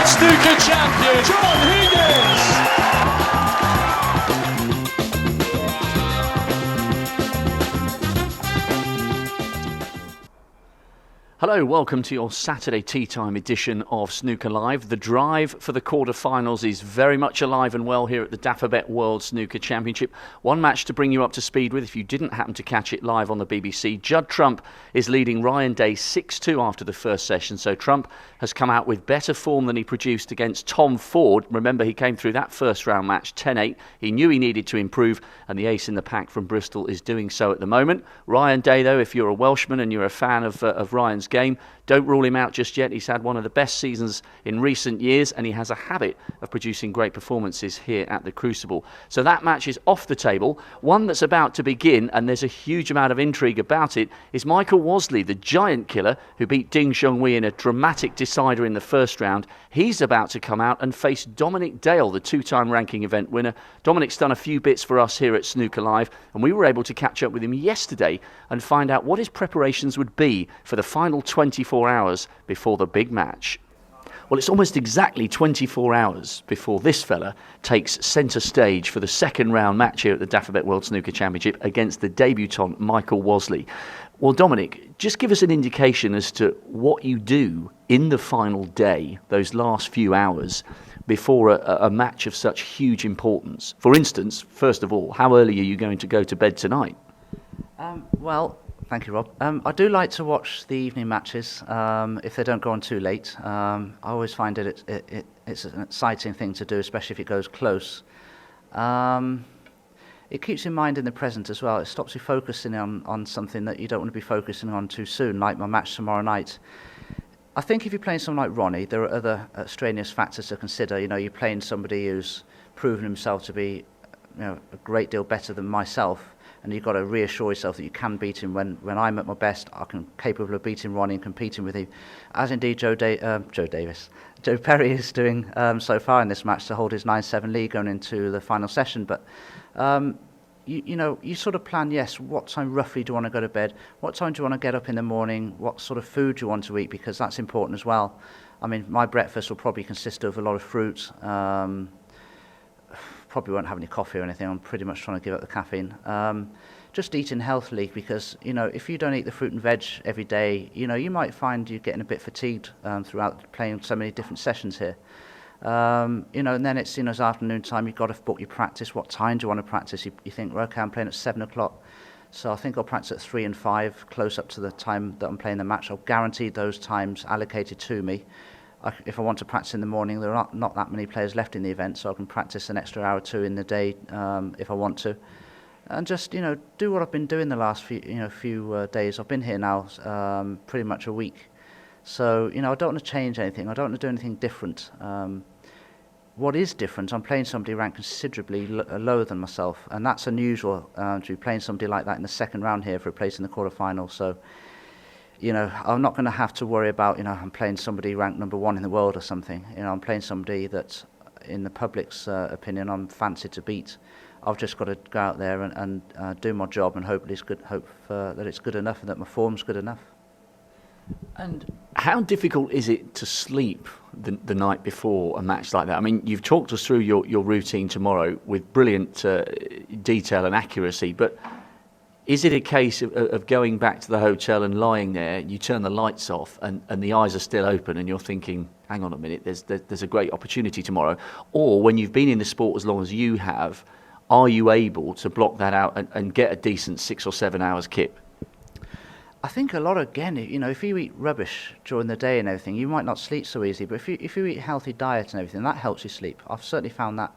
World Snooker Champion, John Higgins. Hello, welcome to your Saturday tea time edition of Snooker Live. The drive for the quarterfinals is very much alive and well here at the Dafabet World Snooker Championship. One match to bring you up to speed with if you didn't happen to catch it live on the BBC. Judd Trump is leading Ryan Day 6-2 after the first session, so Trump has come out with better form than he produced against Tom Ford. Remember, he came through that first round match 10-8. He knew he needed to improve, and the ace in the pack from Bristol is doing so at the moment. Ryan Day, though, if you're a Welshman and you're a fan of Ryan's game, don't rule him out just yet. He's had one of the best seasons in recent years, and he has a habit of producing great performances here at the Crucible. So that match is off the table. One that's about to begin, and there's a huge amount of intrigue about it, is Michael Wasley, the giant killer who beat Ding Junhui in a dramatic decider in the first round. He's about to come out and face Dominic Dale, the two-time ranking event winner. Dominic's done a few bits for us here at Snooker Live, and we were able to catch up with him yesterday and find out what his preparations would be for the final 24 hours before the big match. Well, it's almost exactly 24 hours before this fella takes centre stage for the second round match here at the Dafabet World Snooker Championship against the debutant Michael Wasley. Well, Dominic, just give us an indication as to what you do in the final day, those last few hours, before a match of such huge importance. For instance, first of all, how early are you going to go to bed tonight? Well, thank you, Rob. I do like to watch the evening matches if they don't go on too late. I always find it's an exciting thing to do, especially if it goes close. It keeps your mind in the present as well. It stops you focusing on something that you don't want to be focusing on too soon, like my match tomorrow night. I think if you're playing someone like Ronnie, there are other extraneous factors to consider. You know, you're playing somebody who's proven himself to be, a great deal better than myself, and you've got to reassure yourself that you can beat him when I'm at my best. I'm capable of beating Ronnie and competing with him, as indeed Joe Perry is doing so far in this match to hold his 9-7 lead going into the final session. But you sort of plan, yes, what time roughly do you want to go to bed? What time do you want to get up in the morning? What sort of food do you want to eat? Because that's important as well. I mean, my breakfast will probably consist of a lot of fruit. Probably won't have any coffee or anything. I'm pretty much trying to give up the caffeine. Just eating healthily, because if you don't eat the fruit and veg every day, you might find you're getting a bit fatigued throughout playing so many different sessions here. And then it's it's afternoon time. You've got to book your practice. What time do you want to practice? You think, well, okay, I'm playing at 7 o'clock, so I think I'll practice at 3 and 5, close up to the time that I'm playing the match. I'll guarantee those times allocated to me. If I want to practice in the morning, there are not that many players left in the event, so I can practice an extra hour or two in the day if I want to, and just do what I've been doing the last few days. I've been here now pretty much a week, so I don't want to change anything. I don't want to do anything different. What is different, I'm playing somebody ranked considerably lower than myself, and that's unusual to be playing somebody like that in the second round here for a place in the quarterfinal. So I'm not going to have to worry about, I'm playing somebody ranked number 1 in the world or something. I'm playing somebody that, in the public's opinion, I'm fancied to beat. I've just got to go out there and do my job and hope that it's good enough and that my form's good enough. And how difficult is it to sleep the night before a match like that? I mean, you've talked us through your routine tomorrow with brilliant detail and accuracy, but is it a case of going back to the hotel and lying there, you turn the lights off and the eyes are still open and you're thinking, hang on a minute, there's a great opportunity tomorrow? Or when you've been in the sport as long as you have, are you able to block that out and get a decent 6 or 7 hours kip? I think a lot, again, if you eat rubbish during the day and everything, you might not sleep so easy, but if you eat a healthy diet and everything, that helps you sleep. I've certainly found that.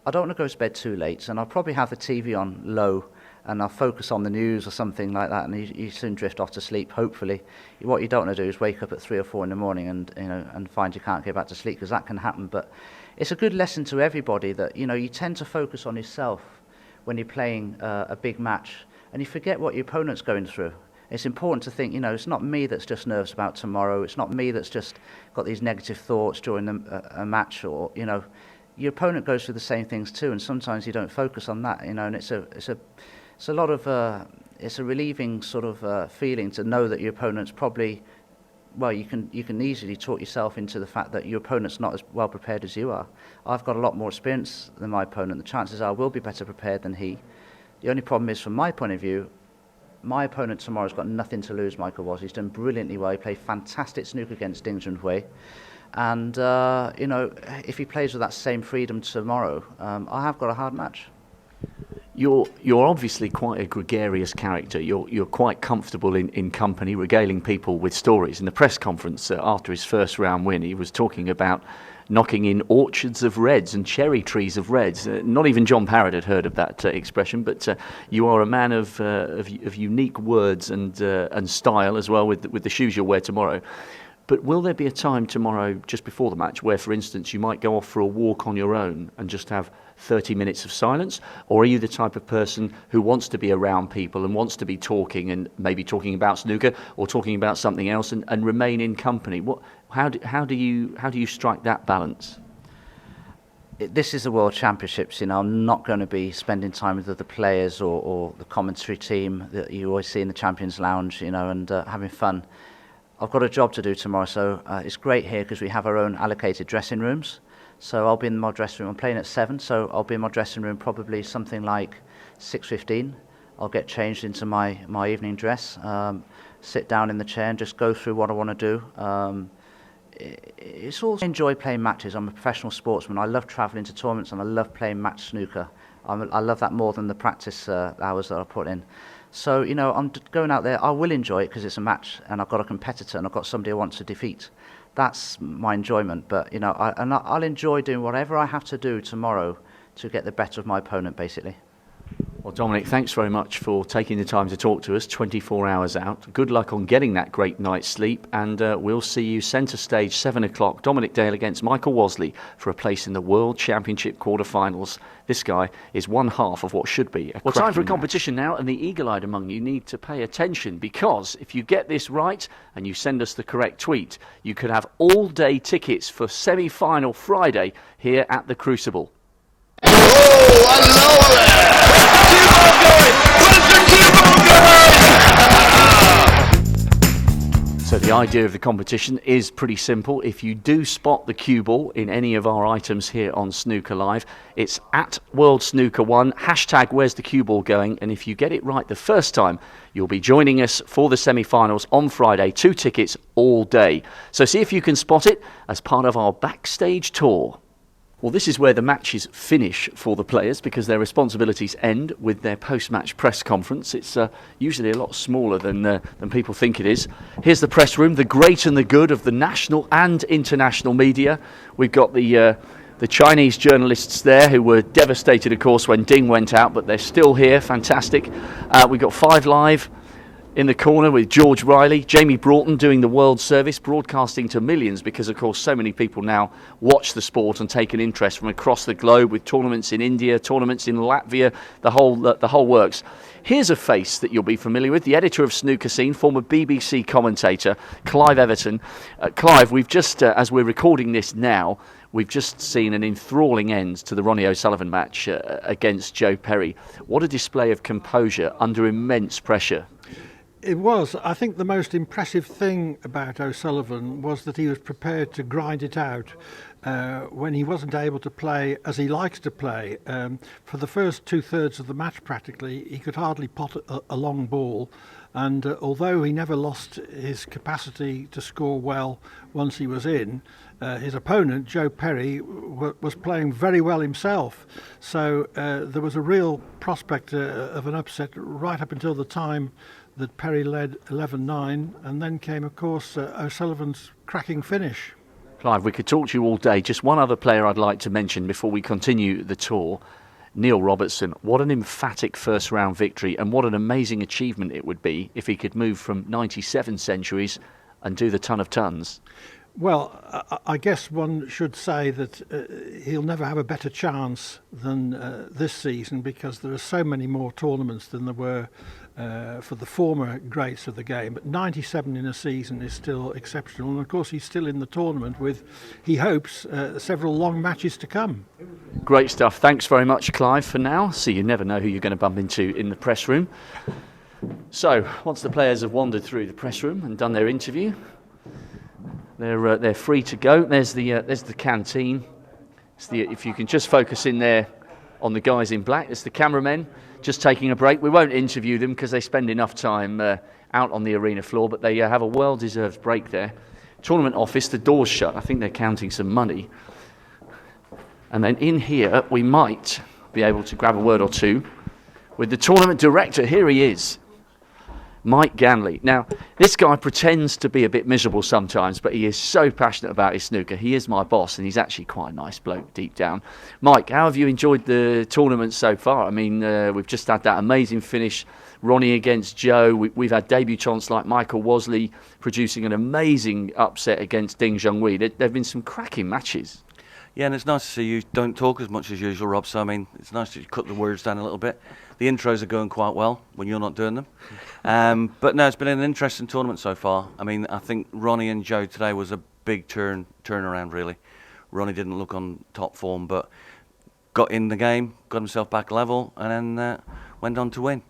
I don't want to go to bed too late, and I'll probably have the TV on low, and I'll focus on the news or something like that, and you soon drift off to sleep, hopefully. What you don't want to do is wake up at 3 or 4 in the morning and find you can't get back to sleep, because that can happen. But it's a good lesson to everybody that, you tend to focus on yourself when you're playing a big match, and you forget what your opponent's going through. It's important to think, it's not me that's just nervous about tomorrow. It's not me that's just got these negative thoughts during a match, or, your opponent goes through the same things too, and sometimes you don't focus on that, and it's a relieving sort of feeling to know that your opponent's probably well, you can easily talk yourself into the fact that your opponent's not as well prepared as you are. I've got a lot more experience than my opponent. The chances are I will be better prepared than he. The only problem is, from my point of view, my opponent tomorrow's got nothing to lose, Michael Woz. He's done brilliantly well. He played fantastic snooker against Ding Junhui. And, you know, if he plays with that same freedom tomorrow, I have got a hard match. You're obviously quite a gregarious character. You're quite comfortable in company, regaling people with stories. In the press conference after his first round win, he was talking about knocking in orchards of reds and cherry trees of reds. Not even John Parrott had heard of that expression, but you are a man of unique words and style as well with the shoes you'll wear tomorrow. But will there be a time tomorrow, just before the match, where, for instance, you might go off for a walk on your own and just have 30 minutes of silence? Or are you the type of person who wants to be around people and wants to be talking, and maybe talking about snooker or talking about something else, and remain in company? How do you strike that balance? This is the World Championships. You know, I'm not going to be spending time with the players or the commentary team that you always see in the Champions Lounge, you know, and having fun. I've got a job to do tomorrow, so it's great here because we have our own allocated dressing rooms. So I'll be in my dressing room. I'm playing at 7, so I'll be in my dressing room probably something like 6:15. I'll get changed into my evening dress, sit down in the chair and just go through what I want to do. It's also, I enjoy playing matches. I'm a professional sportsman. I love travelling to tournaments and I love playing match snooker. I love that more than the practice hours that I put in. So, you know, I'm going out there. I will enjoy it because it's a match and I've got a competitor and I've got somebody I want to defeat. That's my enjoyment. But, you know, I'll enjoy doing whatever I have to do tomorrow to get the better of my opponent, basically. Well, Dominic, thanks very much for taking the time to talk to us 24 hours out. Good luck on getting that great night's sleep, and we'll see you centre stage, 7 o'clock. Dominic Dale against Michael Wosley for a place in the World Championship quarter-finals. This guy is one half of what should be a cracking time for a competition now, and the eagle-eyed among you need to pay attention, because if you get this right and you send us the correct tweet, you could have all-day tickets for semi-final Friday here at the Crucible. Oh, I love it! So the idea of the competition is pretty simple. If you do spot the cue ball in any of our items here on Snooker Live, it's at World Snooker 1, hashtag where's the cue ball going, and if you get it right the first time, you'll be joining us for the semi-finals on Friday, 2 tickets all day. So see if you can spot it as part of our backstage tour. Well, this is where the matches finish for the players, because their responsibilities end with their post-match press conference. It's usually a lot smaller than people think it is. Here's the press room, the great and the good of the national and international media. We've got the Chinese journalists there who were devastated, of course, when Ding went out, but they're still here. Fantastic. We've got 5 Live in the corner with George Riley, Jamie Broughton doing the World Service, broadcasting to millions because, of course, so many people now watch the sport and take an interest from across the globe, with tournaments in India, tournaments in Latvia, the whole works. Here's a face that you'll be familiar with, the editor of Snooker Scene, former BBC commentator, Clive Everton. Clive, we've just, as we're recording this now, we've just seen an enthralling end to the Ronnie O'Sullivan match against Joe Perry. What a display of composure under immense pressure. It was. I think the most impressive thing about O'Sullivan was that he was prepared to grind it out when he wasn't able to play as he likes to play. For the first 2/3 of the match, practically, he could hardly pot a long ball. And although he never lost his capacity to score well once he was in, his opponent, Joe Perry, was playing very well himself. So there was a real prospect of an upset right up until the time that Perry led 11-9, and then came, of course, O'Sullivan's cracking finish. Clive, we could talk to you all day. Just one other player I'd like to mention before we continue the tour. Neil Robertson. What an emphatic first-round victory, and what an amazing achievement it would be if he could move from 97 centuries and do the ton of tons. Well, I guess one should say that he'll never have a better chance than this season, because there are so many more tournaments than there were for the former greats of the game. But 97 in a season is still exceptional, and of course he's still in the tournament with, he hopes, several long matches to come. Great stuff. Thanks very much, Clive, for now. So you never know who you're going to bump into in the press room. So once the players have wandered through the press room and done their interview, They're free to go. There's the canteen. If you can just focus in there on the guys in black, it's the cameramen just taking a break. We won't interview them because they spend enough time out on the arena floor, but they have a well-deserved break there. Tournament office, the door's shut. I think they're counting some money. And then in here, we might be able to grab a word or two with the tournament director. Here he is, Mike Ganley. Now, this guy pretends to be a bit miserable sometimes, but he is so passionate about his snooker. He is my boss, and he's actually quite a nice bloke deep down. Mike, how have you enjoyed the tournament so far? I mean, we've just had that amazing finish, Ronnie against Joe. We've had debutants like Michael Wosley producing an amazing upset against Ding Junhui. There have been some cracking matches. Yeah, and it's nice to see you don't talk as much as usual, Rob, so I mean, it's nice that you cut the words down a little bit. The intros are going quite well when you're not doing them. But no, it's been an interesting tournament so far. I mean, I think Ronnie and Joe today was a big turnaround, really. Ronnie didn't look on top form, but got in the game, got himself back level, and then went on to win.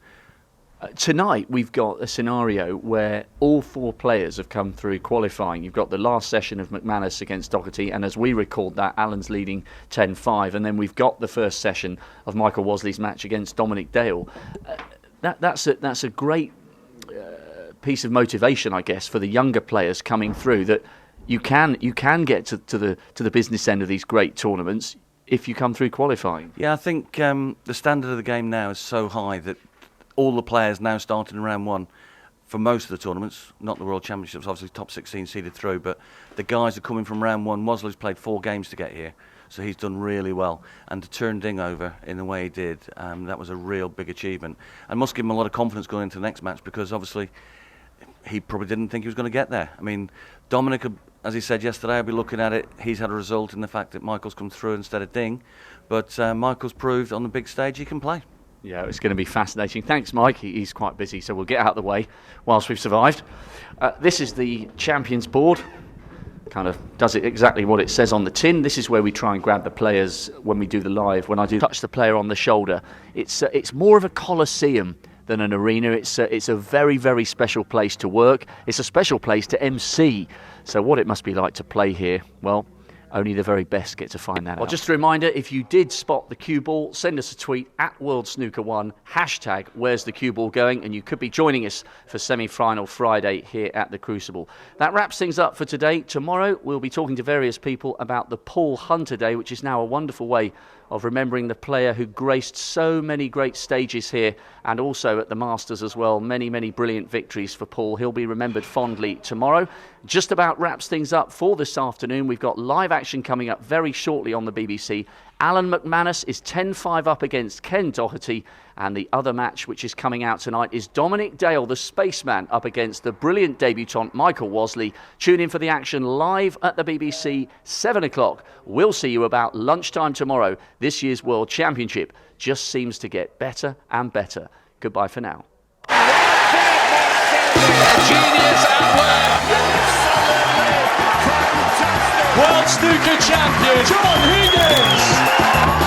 Tonight we've got a scenario where all 4 players have come through qualifying. You've got the last session of McManus against Doherty, and as we record that, Alan's leading 10-5, and then we've got the first session of Michael Wosley's match against Dominic Dale. That's a great piece of motivation, I guess, for the younger players coming through, that you can get to the business end of these great tournaments if you come through qualifying. Yeah, I think the standard of the game now is so high that all the players now starting in round 1 for most of the tournaments, not the World Championships, obviously top 16 seeded through, but the guys are coming from round 1. Wosley's played 4 games to get here, so he's done really well. And to turn Ding over in the way he did, that was a real big achievement. And must give him a lot of confidence going into the next match, because obviously he probably didn't think he was going to get there. I mean, Dominic, as he said yesterday, I'll be looking at it, he's had a result in the fact that Michael's come through instead of Ding, but Michael's proved on the big stage he can play. Yeah, it's going to be fascinating. Thanks, Mike. He's quite busy, so we'll get out of the way whilst we've survived. This is the Champions Board. Kind of does it exactly what it says on the tin. This is where we try and grab the players when we do the live. When I do touch the player on the shoulder, it's more of a coliseum than an arena. It's a very, very special place to work. It's a special place to MC. So what it must be like to play here, well, only the very best get to find that out. Well, just a reminder, if you did spot the cue ball, send us a tweet at World Snooker 1, hashtag where's the cue ball going, and you could be joining us for semi-final Friday here at the Crucible. That wraps things up for today. Tomorrow we'll be talking to various people about the Paul Hunter Day, which is now a wonderful way of remembering the player who graced so many great stages here, and also at the Masters as well. Many, many brilliant victories for Paul. He'll be remembered fondly tomorrow. Just about wraps things up for this afternoon. We've got live action coming up very shortly on the BBC. Alan McManus is 10-5 up against Ken Doherty, and the other match which is coming out tonight is Dominic Dale, the spaceman, up against the brilliant debutant Michael Wosley. Tune in for the action live at the BBC, 7 o'clock. We'll see you about lunchtime tomorrow. This year's World Championship just seems to get better and better. Goodbye for now. Genius at work. World Snooker Champion John Higgins.